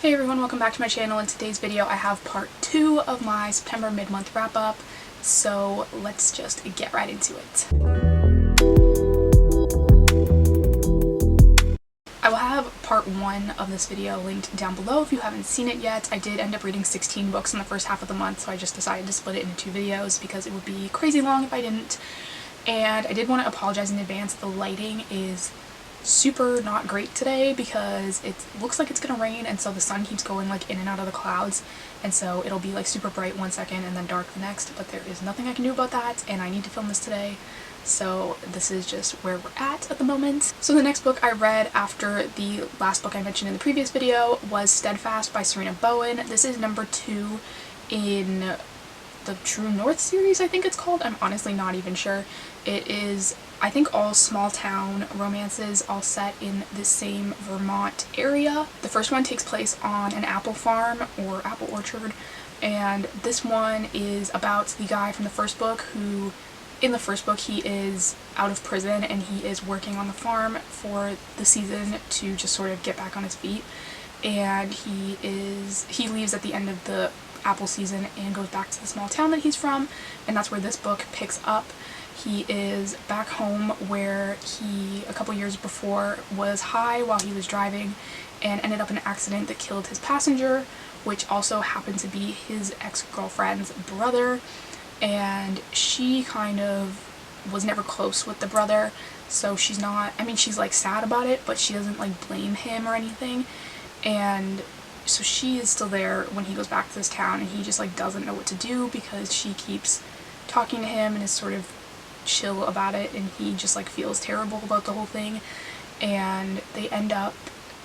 Hey everyone, welcome back to my channel. In today's video I have part 2 of my September mid-month wrap-up, so let's just get right into it. I will have part 1 of this video linked down below if you haven't seen it yet. I did end up reading 16 books in the first half of the month, so I just decided to split it into 2 videos because it would be crazy long if I didn't. And I did want to apologize in advance. The lighting is super not great today because it looks like it's gonna rain, and so the sun keeps going like in and out of the clouds, and so it'll be like super bright one second and then dark the next, but there is nothing I can do about that, and I need to film this today, so this is just where we're at the moment. So the next book I read after the last book I mentioned in the previous video was Steadfast by Sarina Bowen. This is number 2 in the True North series, I think it's called. I'm honestly not even sure. It is, I think, all small town romances all set in the same Vermont area. The first one takes place on an apple farm or apple orchard, and this one is about the guy from the first book who, in the first book, he is out of prison and he is working on the farm for the season to just sort of get back on his feet, and he leaves at the end of the apple season and goes back to the small town that he's from, and that's where this book picks up. He is back home where he, a couple years before, was high while he was driving and ended up in an accident that killed his passenger, which also happened to be his ex-girlfriend's brother, and she kind of was never close with the brother, so she's not, I mean, she's like sad about it, but she doesn't like blame him or anything, and so she is still there when he goes back to this town, and he just like doesn't know what to do because she keeps talking to him and is sort of chill about it, and he just like feels terrible about the whole thing, and they end up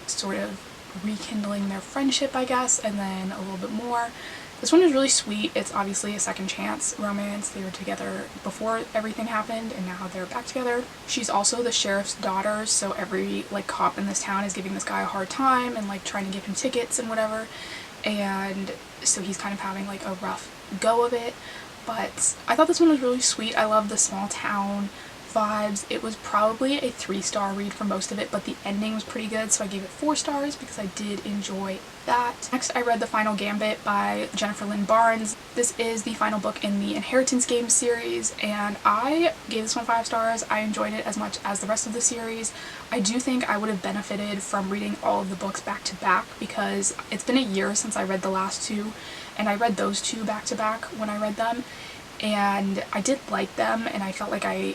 sort of rekindling their friendship, I guess, and then a little bit more. This one is really sweet. It's obviously a second chance romance. They were together before everything happened and now they're back together. She's also the sheriff's daughter, so every like cop in this town is giving this guy a hard time and like trying to give him tickets and whatever, and so he's kind of having like a rough go of it. But I thought this one was really sweet. I love the small town vibes. It was probably a 3-star read for most of it, but the ending was pretty good, so I gave it 4 stars because I did enjoy that. Next, I read The Final Gambit by Jennifer Lynn Barnes. This is the final book in the Inheritance Games series, and I gave this one 5 stars. I enjoyed it as much as the rest of the series. I do think I would have benefited from reading all of the books back to back because it's been a year since I read the last 2, and I read those 2 back to back when I read them, and I did like them, and I felt like I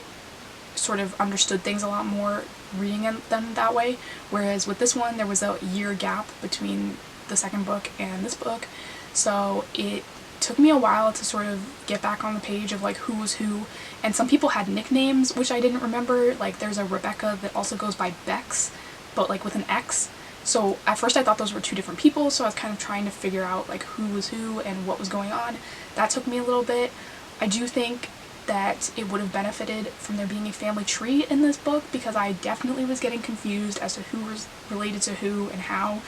sort of understood things a lot more reading them that way, whereas with this one there was a year gap between the second book and this book, so it took me a while to sort of get back on the page of like who was who, and some people had nicknames which I didn't remember. Like there's a Rebecca that also goes by Bex, but like with an X, so at first I thought those were 2 different people, so I was kind of trying to figure out like who was who and what was going on. That took me a little bit. I do think that it would have benefited from there being a family tree in this book because I definitely was getting confused as to who was related to who and how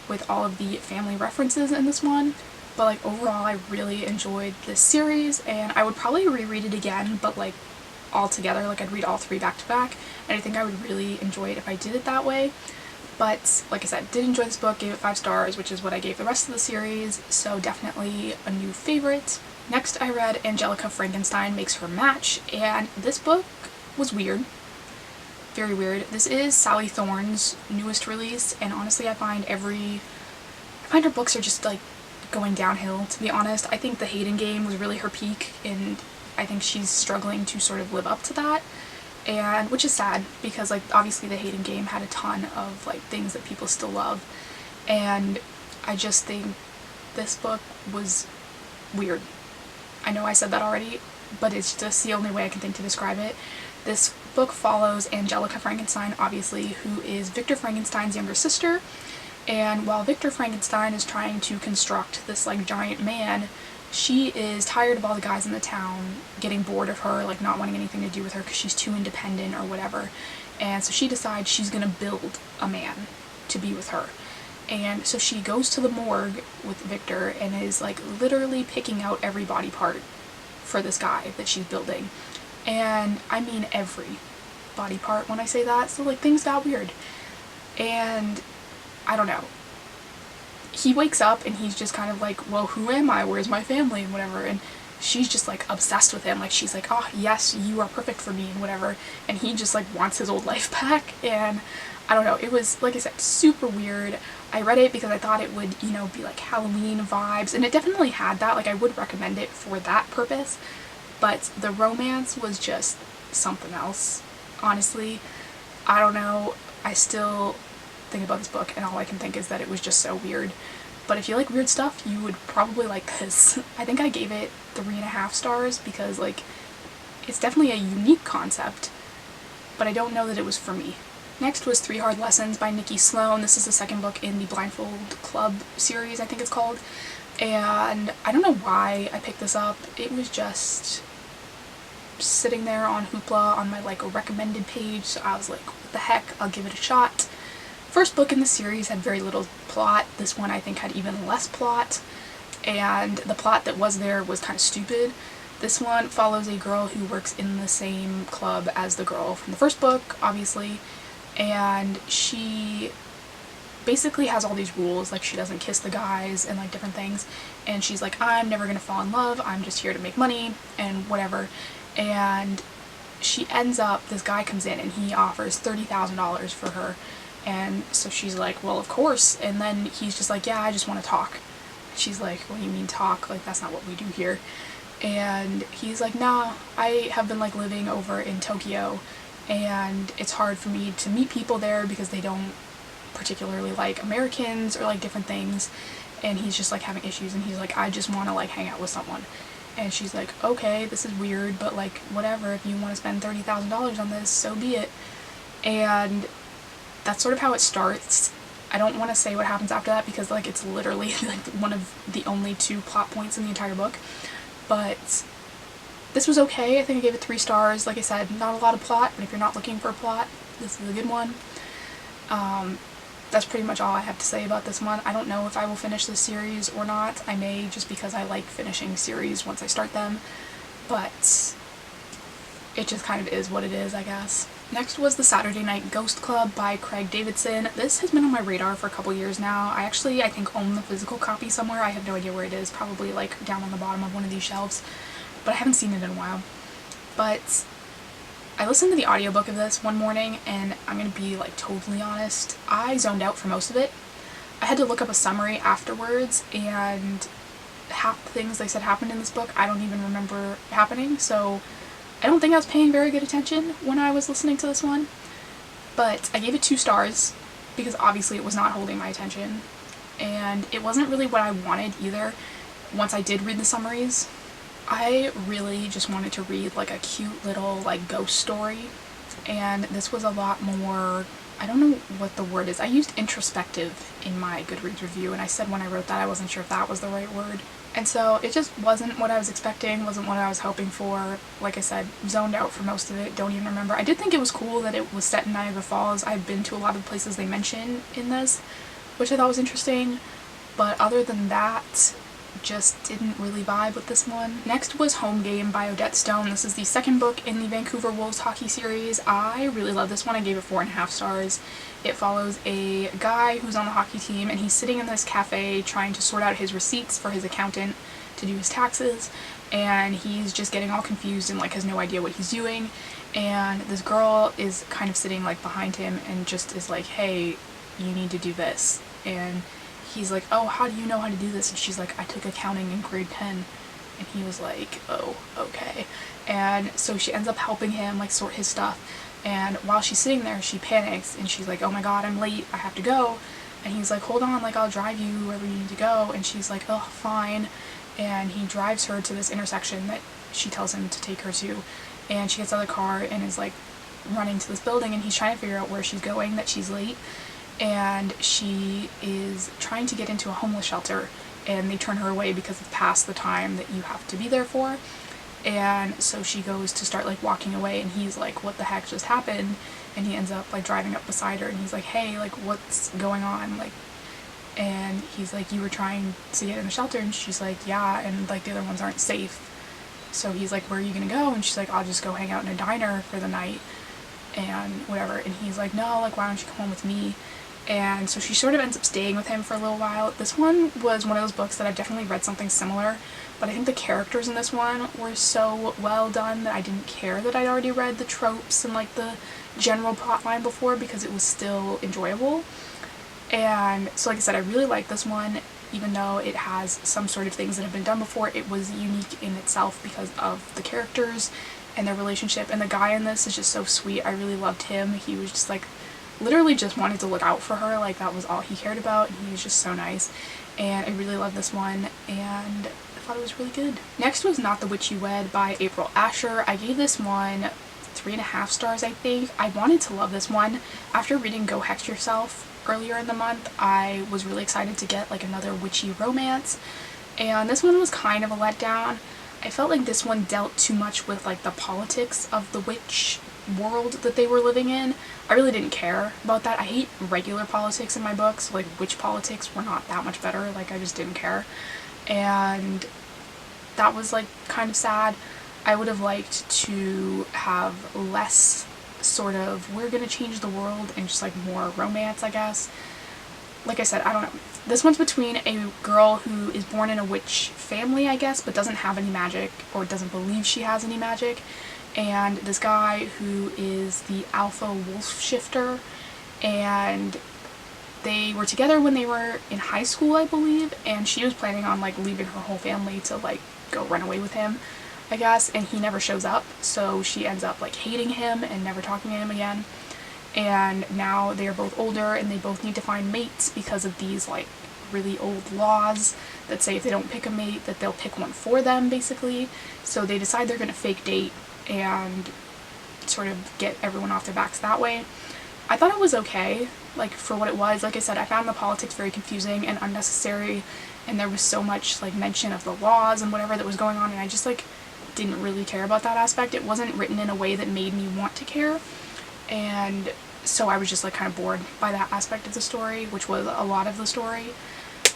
with all of the family references in this one. But like overall I really enjoyed this series, and I would probably reread it again, but like all together, like I'd read all 3 back to back, and I think I would really enjoy it if I did it that way. But like I said, did enjoy this book, gave it 5 stars, which is what I gave the rest of the series, so definitely a new favorite. Next, I read Angelica Frankenstein Makes Her Match, and this book was weird. Very weird. This is Sally Thorne's newest release, and honestly I find her books are just like going downhill, to be honest. I think The Haden Game was really her peak, and I think she's struggling to sort of live up to that, and which is sad because like obviously The Haden Game had a ton of like things that people still love, and I just think this book was weird. I know I said that already, but it's just the only way I can think to describe it. This book follows Angelica Frankenstein, obviously, who is Victor Frankenstein's younger sister, and while Victor Frankenstein is trying to construct this like giant man, she is tired of all the guys in the town getting bored of her, like not wanting anything to do with her because she's too independent or whatever, and so she decides she's gonna build a man to be with her. And so she goes to the morgue with Victor and is like literally picking out every body part for this guy that she's building. And I mean every body part when I say that, so like things got weird. And I don't know. he wakes up and he's just kind of like, well, who am I? Where's my family? And whatever. And she's just like obsessed with him. Like, she's like, oh yes, you are perfect for me and whatever. And he just like wants his old life back. And I don't know, it was, like I said, super weird. I read it because I thought it would, you know, be like Halloween vibes, and it definitely had that. Like, I would recommend it for that purpose, but the romance was just something else, honestly. I don't know, I still think about this book and all I can think is that it was just so weird. But if you like weird stuff, you would probably like this. I think I gave it 3.5 stars because, like, it's definitely a unique concept, but I don't know that it was for me. Next was 3 Hard Lessons by Nikki Sloane. This is the second book in the Blindfold Club series, I think it's called. And I don't know why I picked this up. It was just sitting there on Hoopla on my like recommended page, so I was like, what the heck, I'll give it a shot. First book in the series had very little plot. This one I think had even less plot, and the plot that was there was kind of stupid. This one follows a girl who works in the same club as the girl from the first book, obviously, and she basically has all these rules, like she doesn't kiss the guys and like different things, and she's like, I'm never gonna fall in love, I'm just here to make money and whatever. And she ends up, this guy comes in and he offers $30,000 for her, and so she's like, well, of course. And then he's just like, yeah, I just want to talk. She's like, what do you mean talk? Like, that's not what we do here. And he's like, nah, I have been like living over in Tokyo, and it's hard for me to meet people there because they don't particularly like Americans or like different things, and he's just like having issues, and he's like, I just want to like hang out with someone. And she's like, okay, this is weird, but like whatever, if you want to spend $30,000 on this, so be it. And that's sort of how it starts. I don't want to say what happens after that because like it's literally like one of the only 2 plot points in the entire book. But this was okay. I think I gave it 3 stars. Like I said, not a lot of plot, but if you're not looking for a plot, this is a good one. That's pretty much all I have to say about this one. I don't know if I will finish this series or not. I may, just because I like finishing series once I start them, but it just kind of is what it is, I guess. Next was The Saturday Night Ghost Club by Craig Davidson. This has been on my radar for a couple years now. I think own the physical copy somewhere. I have no idea where it is, probably like down on the bottom of one of these shelves, but I haven't seen it in a while. But I listened to the audiobook of this one morning, and I'm gonna be like totally honest, I zoned out for most of it. I had to look up a summary afterwards, and half the things they said happened in this book I don't even remember happening, so I don't think I was paying very good attention when I was listening to this one. But I gave it 2 stars because obviously it was not holding my attention, and it wasn't really what I wanted either once I did read the summaries. I really just wanted to read like a cute little like ghost story, and this was a lot more, I don't know what the word is. I used introspective in my Goodreads review, and I said when I wrote that I wasn't sure if that was the right word. And so it just wasn't what I was expecting, wasn't what I was hoping for. Like I said, zoned out for most of it, don't even remember. I did think it was cool that it was set in Niagara Falls. I've been to a lot of the places they mention in this, which I thought was interesting, but other than that, just didn't really vibe with this one. Next was Home Game by Odette Stone. This is the second book in the Vancouver Wolves hockey series. I really love this one. I gave it 4.5 stars. It follows a guy who's on the hockey team, and he's sitting in this cafe trying to sort out his receipts for his accountant to do his taxes, and he's just getting all confused and like has no idea what he's doing. And this girl is kind of sitting like behind him and just is like, hey, you need to do this. And he's like, oh, how do you know how to do this? And she's like, I took accounting in grade 10. And he was like, oh, okay. And so she ends up helping him like sort his stuff. And while she's sitting there, she panics and she's like, oh my god, I'm late, I have to go. And he's like, hold on, like I'll drive you wherever you need to go. And she's like, oh, fine. And he drives her to this intersection that she tells him to take her to. And she gets out of the car and is like running to this building, and he's trying to figure out where she's going, that she's late. And she is trying to get into a homeless shelter, and they turn her away because it's past the time that you have to be there for. And so she goes to start like walking away, and he's like, what the heck just happened? And he ends up like driving up beside her, and he's like, hey, like what's going on? Like, and he's like, you were trying to get in the shelter? And she's like, yeah, and like the other ones aren't safe. So he's like, where are you gonna go? And she's like, I'll just go hang out in a diner for the night and whatever. And he's like, no, like why don't you come home with me? and so she sort of ends up staying with him for a little while. This one was one of those books that I've definitely read something similar, but I think the characters in this one were so well done that I didn't care that I'd already read the tropes and like the general plotline before, because it was still enjoyable. And so like I said, I really like this one. Even though it has some sort of things that have been done before, it was unique in itself because of the characters and their relationship. And the guy in this is just so sweet. I really loved him. He was just like literally just wanted to look out for her, like that was all he cared about, and he was just so nice. And I really love this one, and I thought it was really good. Next was Not the Witch You Wed by April Asher. I gave this one 3.5 stars, I think. I wanted to love this one. After reading Go Hex Yourself earlier in the month, I was really excited to get like another witchy romance, and this one was kind of a letdown. I felt like this one dealt too much with like the politics of the witch world that they were living in. I really didn't care about that. I hate regular politics in my books, like witch politics were not that much better, like I just didn't care, and that was like kind of sad. I would have liked to have less sort of we're gonna change the world and just like more romance, I guess. Like I said, I don't know. This one's between a girl who is born in a witch family, I guess, but doesn't have any magic or doesn't believe she has any magic, and this guy who is the alpha wolf shifter, and they were together when they were in high school, I believe, and she was planning on like leaving her whole family to like go run away with him, I guess, and he never shows up, so she ends up like hating him and never talking to him again. And now they are both older and they both need to find mates because of these like really old laws that say if they don't pick a mate that they'll pick one for them, basically. So they decide they're gonna fake date and sort of get everyone off their backs that way. I thought it was okay, like for what it was. Like I said, I found the politics very confusing and unnecessary, and there was so much like mention of the laws and whatever that was going on, and I just like didn't really care about that aspect. It wasn't written in a way that made me want to care, and so I was just like kind of bored by that aspect of the story, which was a lot of the story.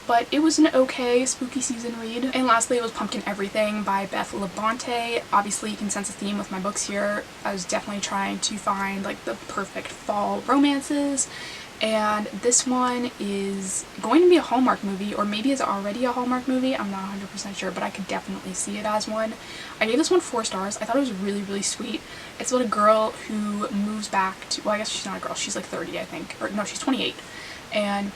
But it was an okay spooky season read. And lastly, it was Pumpkin Everything by Beth Labonte. Obviously you can sense a theme with my books here. I was definitely trying to find like the perfect fall romances, and this one is going to be a Hallmark movie, or maybe it's already a Hallmark movie, I'm not 100% sure, but I could definitely see it as one. I gave this one 4 stars. I thought it was really, really sweet. It's about a girl who moves back to, well, I guess she's not a girl, she's like 30, I think, or no, she's 28, and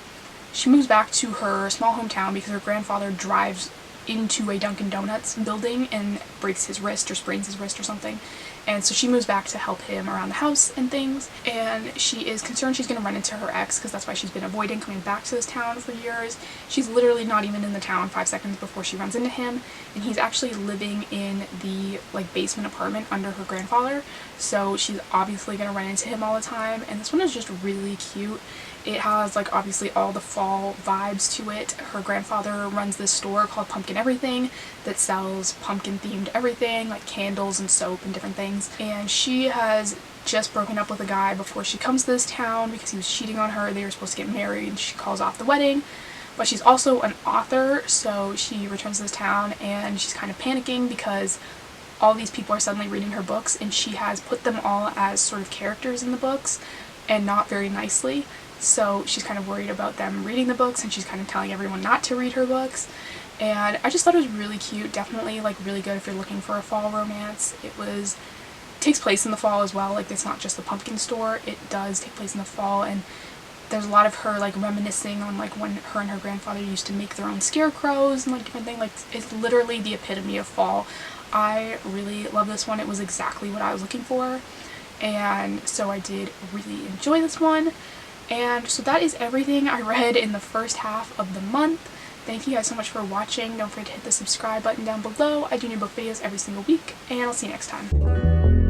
she moves back to her small hometown because her grandfather drives into a Dunkin' Donuts building and breaks his wrist or sprains his wrist or something. And so she moves back to help him around the house and things, and she is concerned she's going to run into her ex because that's why she's been avoiding coming back to this town for years. She's literally not even in the town 5 seconds before she runs into him, and he's actually living in the like basement apartment under her grandfather, so she's obviously going to run into him all the time. And this one is just really cute. It has like obviously all the fall vibes to it. Her grandfather runs this store called Pumpkin Everything that sells pumpkin themed everything, like candles and soap and different things. And she has just broken up with a guy before she comes to this town because he was cheating on her. They were supposed to get married. She calls off the wedding. But she's also an author, so she returns to this town and she's kind of panicking because all these people are suddenly reading her books, and she has put them all as sort of characters in the books and not very nicely. So she's kind of worried about them reading the books, and she's kind of telling everyone not to read her books. And I just thought it was really cute. Definitely like really good if you're looking for a fall romance. It takes place in the fall as well. Like it's not just the pumpkin store. It does take place in the fall, and there's a lot of her like reminiscing on like when her and her grandfather used to make their own scarecrows and like different things. Like it's literally the epitome of fall. I really love this one. It was exactly what I was looking for, and so I did really enjoy this one. And so that is everything I read in the first half of the month. Thank you guys so much for watching. Don't forget to hit the subscribe button down below. I do new book videos every single week, and I'll see you next time.